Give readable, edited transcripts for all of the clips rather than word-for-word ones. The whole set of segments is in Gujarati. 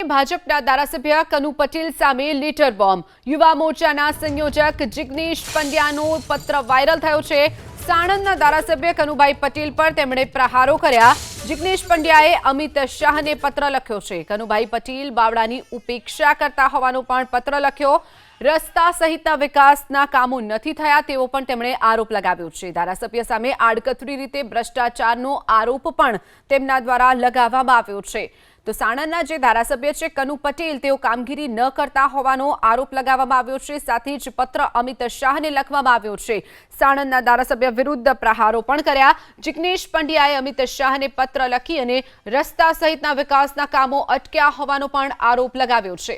ભાજપના ધારાસભ્ય કનુ પટેલ સામે લેટર બોમ્બ। યુવા મોરચાના સંયોજક જિગ્નેશ પંડ્યાનો પત્ર વાયરલ થયો છે। સાણંદના ધારાસભ્ય કનુભાઈ પટેલ પર તેમણે પ્રહારો કર્યા। જિગ્નેશ પંડ્યાએ અમિત શાહને પત્ર લખ્યો છે। કનુભાઈ પટેલ બાવળાની ઉપેક્ષા કરતા હોવાનો પણ પત્ર લખ્યો। રસ્તા સહિતના વિકાસના કામો નથી થયા તેવો પણ તેમણે આરોપ લગાવ્યો છે। ધારાસભ્ય સામે આડકતરી રીતે ભ્રષ્ટાચારનો આરોપ પણ તેમના દ્વારા લગાવવામાં આવ્યો છે। તો સાણંદના જે ધારાસભ્ય છે કનુ પટેલ તેઓ કામગીરી ન કરતા હોવાનો આરોપ લગાવવામાં આવ્યો છે। સાથે જ પત્ર અમિત શાહને લખવામાં આવ્યો છે। સાણંદના ધારાસભ્ય વિરુદ્ધ પ્રહારો પણ કર્યા। જિગ્નેશ પંડ્યાએ અમિત શાહને પત્ર લખી અને રસ્તા સહિતના વિકાસના કામો અટક્યા હોવાનો પણ આરોપ લગાવ્યો છે।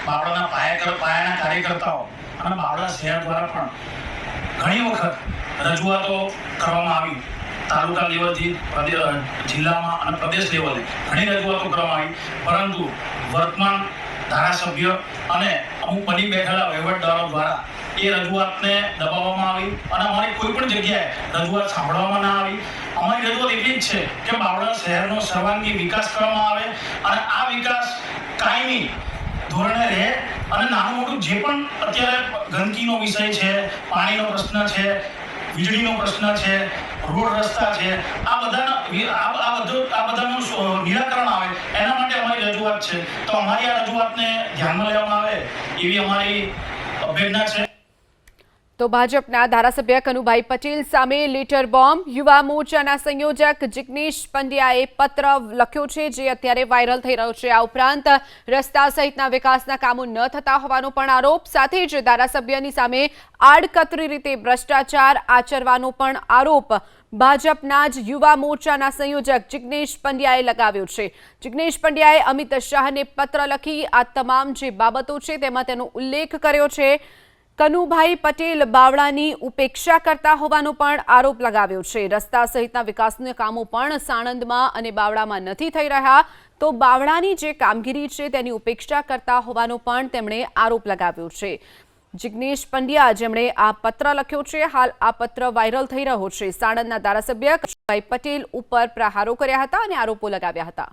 બાવળાના પાયાના કાર્યકર્તાઓ અને બાવળા શહેર દ્વારા પણ ઘણી વખત રજૂઆતો કરવામાં આવી। તાલુકા લેવલથી જિલ્લામાં અને પ્રદેશ લેવલે ઘણી રજૂઆતો કરવામાં આવી, પરંતુ વર્તમાન ધારાસભ્ય અને અમુક બની બેઠેલા વહીવટદારો દ્વારા એ રજૂઆતને દબાવવામાં આવી અને અમારી કોઈ પણ જગ્યાએ રજૂઆત સાંભળવામાં ના આવી। અમારી રજૂઆત એટલી જ છે કે બાવળા શહેરનો સર્વાંગી વિકાસ કરવામાં આવે અને આ વિકાસ કાયમી ધોરણે રહે અને નાનું મોટું જે પણ અત્યારે ગંદકીનો વિષય છે, પાણીનો પ્રશ્ન છે, વીજળીનો પ્રશ્ન છે, રોડ રસ્તા છે, આ બધાનું નિરાકરણ આવે એના માટે અમારી રજૂઆત છે। તો અમારી આ રજૂઆતને ધ્યાનમાં લેવામાં આવે એવી અમારી અભ્યર્થના છે। તો ભાજપના ધારાસભ્ય કનુભાઈ પટેલ સામે લેટર બોમ્બ। યુવા મોરચાના સંયોજક જિગ્નેશ પંડ્યાએ પત્ર લખ્યો છે જે અત્યારે વાયરલ થઈ રહ્યો છે। આ ઉપરાંત રસ્તા સહિતના વિકાસના કામો ન થતા હોવાનો પણ આરોપ, સાથે જ ધારાસભ્યની સામે આડકતરી રીતે ભ્રષ્ટાચાર આચરવાનો પણ આરોપ ભાજપના જ યુવા મોરચાના સંયોજક જિગ્નેશ પંડ્યાએ લગાવ્યો છે। જિગ્નેશ પંડ્યાએ અમિત શાહને પત્ર લખી આ તમામ જે બાબતો છે તેમાં તેનો ઉલ્લેખ કર્યો છે। કનુભાઈ પટેલ બાવળાની ઉપેક્ષા કરતા હોવાનો પણ આરોપ લગાવ્યો છે। રસ્તા સહિતના વિકાસના કામો પણ સાણંદમાં અને બાવળામાં નથી થઈ રહ્યા, તો બાવળાની જે કામગીરી છે તેની ઉપેક્ષા કરતા હોવાનો પણ તેમણે આરોપ લગાવ્યો છે। જિગ્નેશ પંડ્યા જેમણે આ પત્ર લખ્યો છે, હાલ આ પત્ર વાયરલ થઈ રહ્યો છે। સાણંદના ધારાસભ્ય કનુભાઈ પટેલ ઉપર પ્રહારો કર્યા હતા અને આરોપો લગાવ્યા હતા।